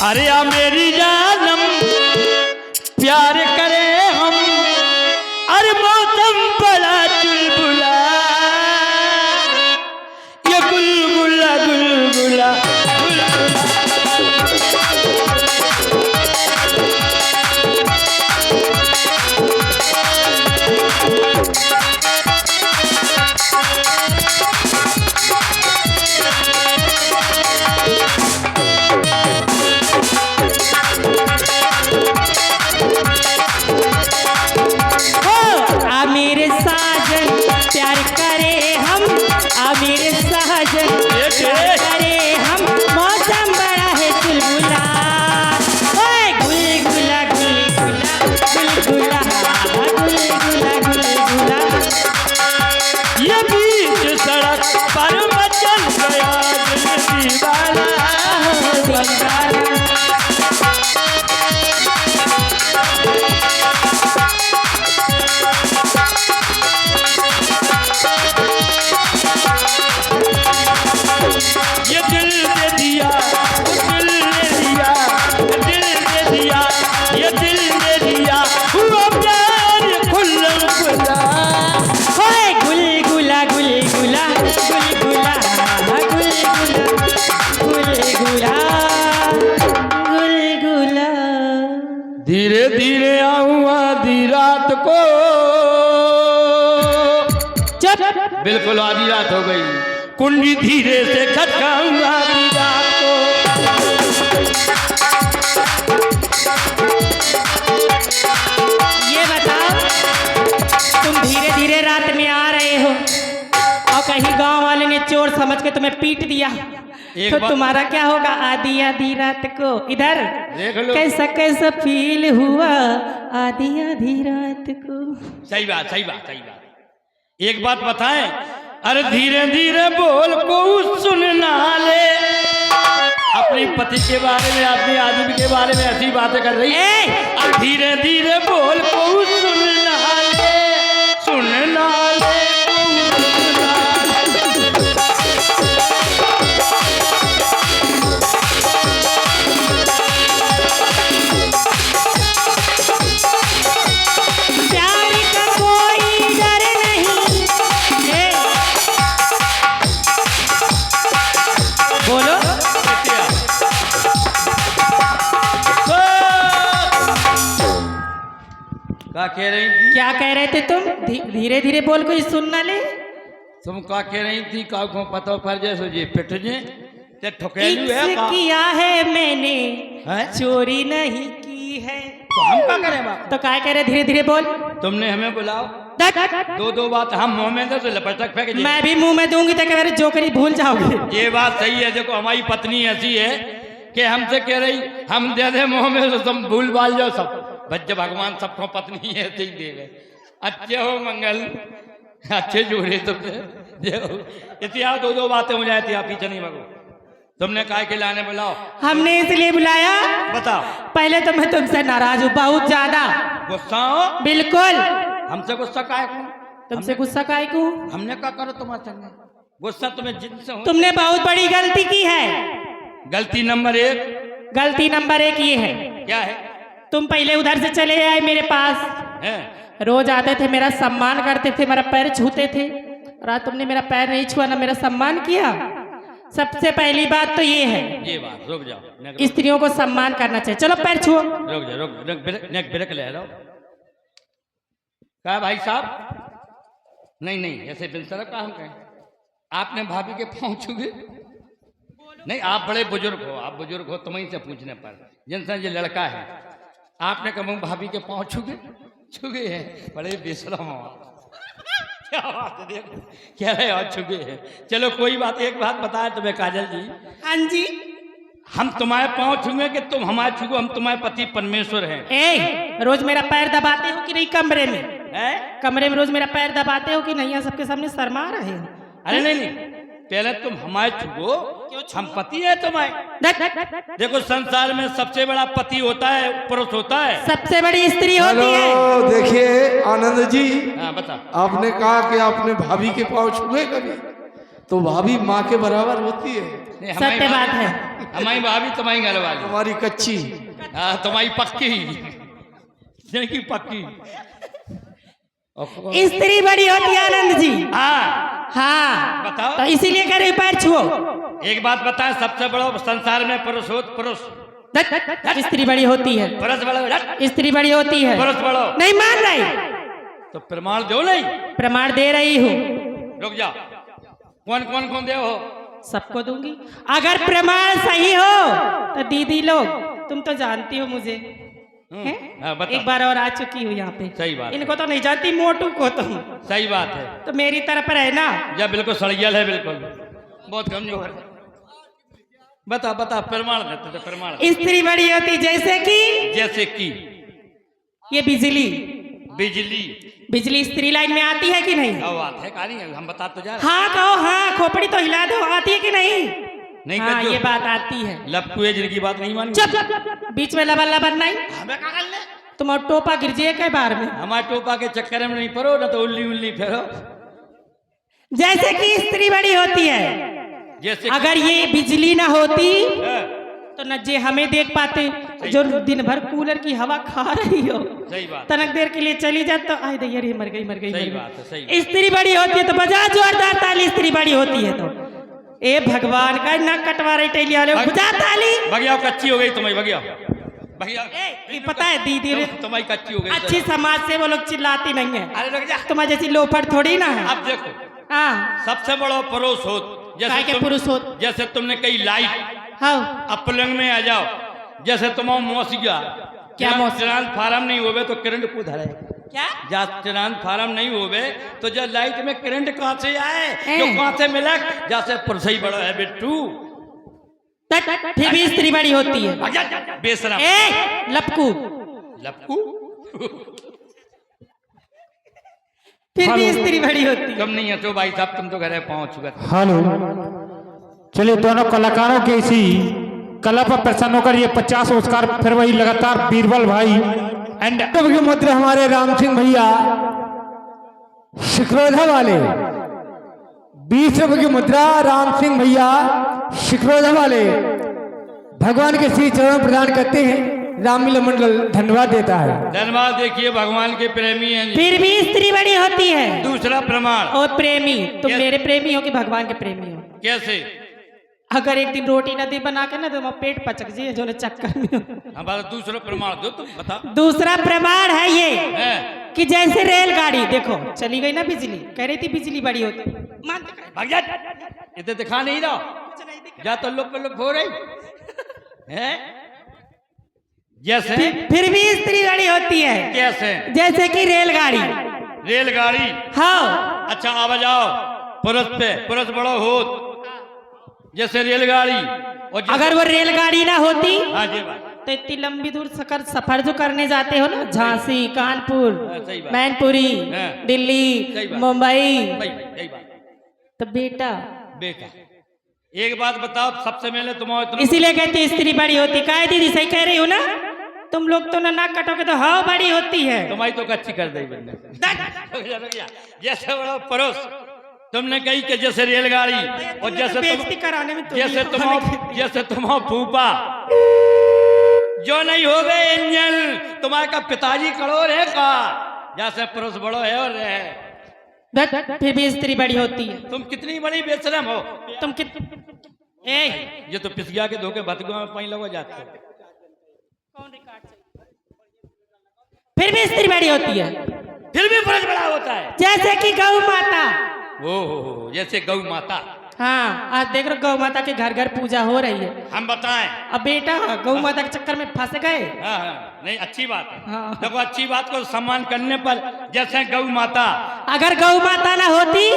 अरे आ मेरी जानम प्यार करे हम, अरे मौसम बड़ा चुलबुला, ये गुलगुला गुलगुला धीरे धीरे आऊं आधी रात को। चुप, बिल्कुल आधी रात हो गई। कुंडी धीरे से खटकाऊं आधी रात को। ये बताओ, तुम धीरे धीरे रात में आ रहे हो और कहीं गांव वाले ने चोर समझ के तुम्हें पीट दिया तो तुम्हारा क्या होगा आधी आधी रात को? इधर कैसा कैसा फील हुआ आधी आधी रात को? सही बात सही बात सही बात। एक बात बताएं, अरे धीरे धीरे बोल को सुनना ले। अपने पति के बारे में, अपने आदमी के बारे में ऐसी बातें कर रही है। और धीरे धीरे बोल को सुनना ले, सुनना ले। क्या कह रही थी? क्या कह रहे थे तुम? धीरे धीरे बोल कोई सुन ना ले। तुम क्या कह रही थी? का को पता पर जैसे जी पिट जे ते ठोकेलू है का? किया है मैंने है? चोरी नहीं की है। तो हम क्या करें बाप? तो क्या कह रहे धीरे धीरे बोल? तुमने हमें बुलाओ, दो बात हम मुंह में दे तो लपटक फेंक दे। मैं भी मुंह में दूंगी तो मेरे जोकरी भूल जाओगे। ये बात सही है। देखो हमारी पत्नी ऐसी है कि हमसे कह रही हम दे दे मुंह में तो तुम भूल बाल जाओ सब। बच्चे भगवान सबको पत्नी ऐसे ही दे गए। अच्छे हो मंगल, अच्छे जोड़े तुमसे। इतिहास दो बातें हो जाए थी, पीछे नहीं भागो। तुमने काय के लाने बुलाओ? हमने इसलिए बुलाया, बताओ। पहले तो मैं तुमसे नाराज हूँ बहुत ज्यादा। गुस्सा हो? बिल्कुल। हमसे गुस्सा काय को? तुमसे गुस्सा काय को? हमने क्या करो तुम्हारे संग? गुस्सा तुम्हें जिनसे हो। तुमने बहुत बड़ी गलती की है। गलती नंबर एक? गलती नंबर एक ये है। क्या है? तुम पहले उधर से चले आए मेरे पास है? रोज आते थे, मेरा सम्मान करते थे, मेरा पैर छूते थे। और आज तुमने मेरा पैर नहीं छुआ, ना मेरा सम्मान किया। सबसे पहली बात तो ये है, ये बात रुक जाओ, स्त्रियों को सम्मान करना चाहिए। चलो पैर छुओ। रुक जाओ, ब्रेक ले लो। क्या भाई साहब? नहीं ऐसे बिनसर का हम कहें? आपने भाभी के पाँव छुए? नहीं, आप बड़े बुजुर्ग हो, आप बुजुर्ग हो, तुम्हें से पूछने पर जिनसे ये लड़का है, आपने कहा भाभी के पाँव छुगे हैं। बड़े बेशरम हो। क्या बात है, देखो कह रहे हो छुगे हैं। चलो कोई बात, एक बात बताए तुम्हें काजल जी। हाँ जी। हम तुम्हारे पाँव छुए कि तुम हमारे छुगो? हम तुम्हारे पति परमेश्वर हैं। रोज मेरा पैर दबाते हो कि नहीं? कमरे में है? कमरे में रोज मेरा पैर दबाते हो कि नहीं? यहाँ सबके सामने शर्मा रहे हो? अरे नहीं, पहले तुम हमारे छुगो, हम पति है तुम्हारे। देखो संसार में सबसे बड़ा पति होता है, पुरुष होता है, सबसे बड़ी स्त्री होती है। देखिए आनंद जी, हाँ बता। आपने कहा कि आपने भाभी के पाँव छुए कभी? तो भाभी माँ के बराबर होती है। नहीं, सत्य बात है। हमारी भाभी तुम्हारी घर वाली, तुम्हारी कच्ची। हाँ तुम्हारी पक्की, की पक्की। स्त्री बड़ी होती है आनंद जी। हाँ हाँ बताओ। तो इसीलिए कह रही पैर छुओ। एक बात बताएं, सबसे बड़ा संसार में पुरुष हो, पुरुष स्त्री बड़ी होती है। पुरुष बड़ो, स्त्री बड़ी होती है। पुरुष बड़ो। नहीं मान रही, तो प्रमाण दो। नहीं प्रमाण दे रही हूँ। रुक जाओ, कौन कौन कौन दे हो? सबको दूंगी अगर प्रमाण सही हो तो। दीदी लोग तुम तो जानती हो मुझे, हैं? हाँ, बताओ। एक बार और आ चुकी हूँ यहाँ पे। सही बात है। इनको तो नहीं जानती, मोटू को तुम सही बात है। तो मेरी तरफ रहना। या बिल्कुल सड़ियल है, बिल्कुल बहुत कमजोर है। बता बता, प्रमाण देते थे, प्रमाण। स्त्री बड़ी होती जैसे कि ये बिजली। बिजली। बिजली स्त्री लाइन में आती है कि नहीं? क्या बात है, कहानी है, हम बता तो जा रहे हाँ कहो, हाँ खोपड़ी तो हिला दो, आती है कि नहीं? नहीं हाँ कर ये बात आती है। लपटू है जिनकी बात नहीं मानी। चुप, बीच में लबल लबल नहीं। हमें क्या कर ले? तुम और टोपा गिर जाए कई बार में। हमारे टोपा के चक्कर में नहीं पड़ो, ना तो उल्ली उल्ली फेरो। जैसे कि स्त्री बड़ी होती है, जैसे अगर ये बिजली ना होती हाँ, तो न जे हमें देख पाते, जो दिन भर कूलर की हवा खा रही हो, सही बात, तनक देर के लिए चली जाए तो आए दैया रे मर गई मर गई। सही बात है, सही स्त्री बड़ी होती है तो बजा जोरदार ताली। स्त्री बड़ी होती है तो ए भगवान का नक कटवा रही टेली वाले, बजा ताली। भगिया कच्ची हो गई तुम्हारी, भगिया भगिया। ये पता है दीदी रे, तुम्हारी कच्ची हो गई। अच्छी समाज से वो लोग चिल्लाती नहीं है। अरे रुक जा, तुम्हारे जैसी लोफर थोड़ी ना है। अब देखो, हाँ सबसे बड़ा पुरुष हो, काय के पुरुष हो। जैसे तुमने कही लाइट, हाँ अब पलंग में आ जाओ। जैसे तुम्हारा मौसिया क्या मौसी? ट्रांसफार्म नहीं होवे तो करंट को धरे। क्या जा ट्रांसफार्म नहीं होवे तो जो लाइट में करंट कहाँ से आए, जो कहाँ से मिले? जैसे पुरसई बड़ा है बिट्टू, फिर भी स्त्री बड़ी होती है। बेशरम ए लपकू, लपकू फिर भी स्त्री बड़ी होती है। कम नहीं है तो भाई साहब, तुम तो घर पहुंच चुके। हेलो, चलिए दोनों कलाकारों के इसी कला पर प्रसन्न होकर ये 50 ऑस्कार फिर वही लगातार बीरबल भाई एंड मुद्रा हमारे राम सिंह भैया शिखरोधा वाले। 20 रुपए की मुद्रा राम सिंह भैया शिखरोधा वाले भगवान के श्री चरण प्रदान करते हैं। रामलीला मंडल धन्यवाद देता है। धन्यवाद। देखिए भगवान के प्रेमी हैं जी। फिर भी स्त्री बड़ी होती है। दूसरा प्रमाण, और प्रेमी, तुम Yes. मेरे प्रेमी हो कि भगवान के प्रेमी हो? कैसे? अगर एक दिन रोटी न दे बना के ना तो मैं पेट पचक जाए जो चक्कर में हो। हमारा दूसरा प्रमाण दो, तुम बता। दूसरा प्रमाण है ये है कि जैसे रेलगाड़ी देखो चली गई ना बिजली, कह रही थी बिजली बड़ी होती, मानते कहे, भाग जा, इधर दिखा नहीं रहा, जा तो लोग हो रही है। जैसे फिर भी स्त्री बड़ी होती है। कैसे? जैसे कि रेलगाड़ी। रेलगाड़ी, हाँ अच्छा आ जाओ पुरुष पे, पुरुष बड़ो हो जैसे रेलगाड़ी। और अगर वो रेलगाड़ी ना होती हाँ जी बात, तो इतनी लंबी दूर सफर जो करने जाते हो ना, झांसी, कानपुर, सही बात, मैनपुरी, हाँ। दिल्ली, सही बात। मुंबई, भाई यही बात। तो बेटा बेटा एक बात बताओ, सबसे पहले तुम्हारे इसीलिए कहती है स्त्री बड़ी होती। काय दीदी सही कह रही हो ना? तुम लोग तो ना नाक कटोगे तो हाँ बड़ी होती है। तुम्हारी तो कच्ची कर दी बंदे। जैसे बड़ा पुरुष तुमने कही कि जैसे रेलगाड़ी, और जैसे बेइज्जती कराने में जैसे तुम्हारा फूफा जो नहीं हो गए इंजन, तुम्हारे का पिताजी करोड़ है का, जैसे पुरुष बड़ो है और है। फिर भी स्त्री बड़ी होती है। तुम कितनी बड़ी बेशरम हो। तुम ये तो पिसिया के धोखे भतगुआ में पानी लगा जाते हो। फिर भी स्त्री बड़ी होती है। फिर भी पुरुष बड़ा होता है। जैसे कि गौ माता। ओ जैसे गौ माता। हाँ आज देख रहे गौ माता के घर घर पूजा हो रही है। हम बताएं। अब बेटा गौ माता के चक्कर में फंस गए। हाँ, नहीं अच्छी बात है। हाँ। देखो अच्छी बात को सम्मान करने पर, जैसे गौ माता, अगर गौ माता ना होती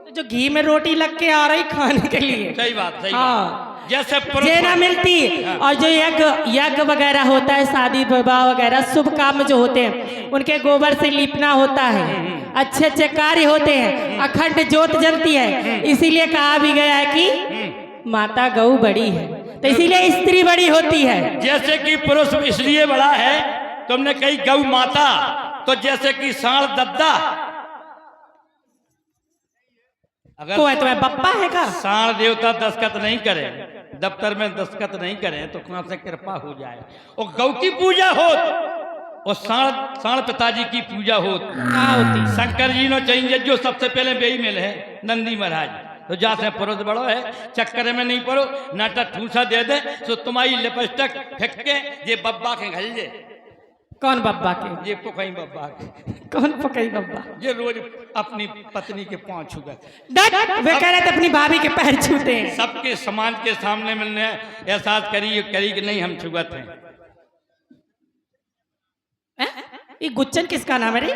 तो जो घी में रोटी लग के आ रही खाने के लिए, सही बात, सही हाँ। बात। जैसे ये ना मिलती। और जो यज्ञ वगैरह होता है, शादी विवाह वगैरह शुभ काम जो होते हैं, उनके गोबर से लीपना होता है, अच्छे अच्छे कार्य होते हैं, अखंड ज्योत जलती है। इसीलिए कहा भी गया है कि माता गौ बड़ी है, तो इसीलिए स्त्री बड़ी होती है। जैसे कि पुरुष इसलिए बड़ा है, तुमने कही गौ माता, तो जैसे कि सांड दद्दा, अगर को है तुम्हें बप्पा है का? साण देवता दस्तखत नहीं करे, दफ्तर में दस्तखत नहीं करे तो कहां से कृपा हो जाए। और गौ की पूजा हो और साण पिताजी की पूजा हो। क्या होती? शंकर जी ने चाहिए जो सबसे पहले बेई मिल है नंदी महाराज, तो जा से परोस बड़ो है, चक्कर में नहीं पड़ो, नाटा ठूसा दे दे तो तुम्हारी लिपस्टिक फेंक के ये बब्बा के घल जे। कौन बब्बा के? ये पुकई बब्बा के। कौन पकई बब्बा? ये रोज अपनी पत्नी के पांव छूगा। वे कह रहे थे अपनी भाभी के पैर छूते हैं। सबके समाज के सामने मिलने एहसास करी कि नहीं हम छुगत हैं। ये गुच्चन किसका नाम है रे?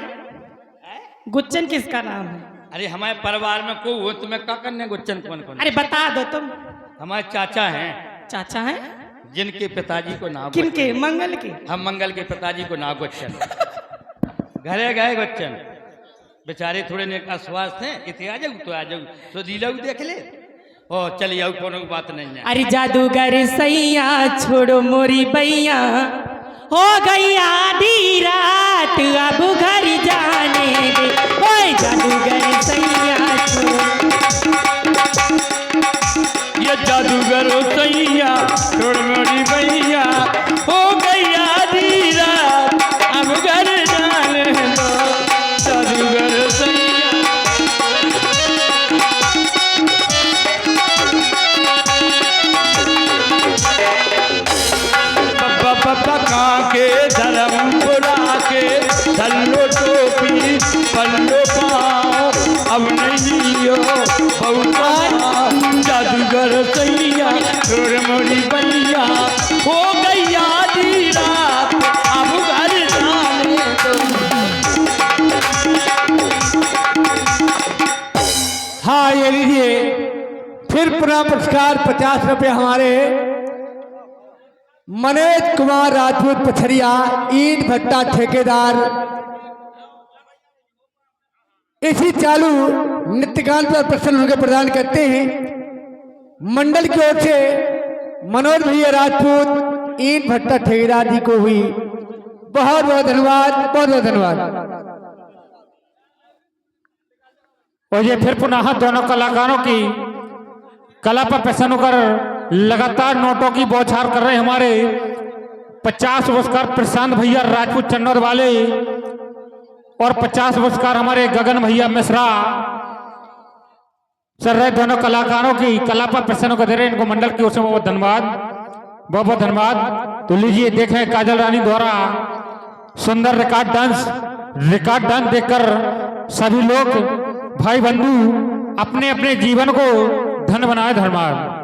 गुच्चन किसका नाम है? अरे हमारे परिवार में को हो तुम्हें क्या करने गुच्चन कौन कौन? अरे बता दो तुम। हमारे चाचा हैं, चाचा हैं जिनके पिताजी को नाम किनके? मंगल के? हम मंगल के पिताजी को नाम गुच्चन। घरे गए गुच्चन बेचारे थोड़े ने अस्वस्थ हैं, इतने आ जाऊ तो आ जाऊ तो दिलाऊ देख ले ओ चली आओ, कोनो बात नहीं है। अरे जादूगर सैया छोड़ो मोरी बैया, हो गई आधी रात अब घर जाने दे। ओए जादूगर सैया ये जादूगर सैया छोड़ मोरी भैया, हो गई आधी रात अब घर जाने दो। जादूगर सैया बब्बा के धर्मपुरा के धल्लो टोपी पल्लो पाँव अब नहीं हो बहुत। जादूगर सैया छोड़ मोरी भैया, हो गई आधी रात अब घर जाने दो। हाँ ये लीजिए फिर पुनः पुरस्कार 50 रुपये हमारे मनोज कुमार राजपूत पथरिया, ईंट भट्टा ठेकेदार। इसी चालू नित्यकाल पर प्रसन्न होकर प्रदान करते हैं। मंडल की ओर से मनोज भैया राजपूत, ईंट भट्टा ठेकेदार जी को हुई बहुत बहुत धन्यवाद, बहुत बहुत धन्यवाद। और ये फिर पुनः दोनों कलाकारों की कला पर प्रसन्न होकर लगातार नोटों की बौछार कर रहे हमारे 50 पुरस्कार प्रशांत भैया राजपूत चन्नौर वाले और 50 पुरस्कार हमारे गगन भैया मिश्रा चल रहे। दोनों कलाकारों की कला पर प्रसन्न होकर दे रहे, इनको मंडल की ओर से बहुत धन्यवाद, बहुत बहुत धन्यवाद। तो लीजिए देखें काजल रानी द्वारा सुंदर रिकॉर्ड डांस देखकर सभी लोग भाई बंधु अपने अपने जीवन को धन्य बनाए। धन्यवाद।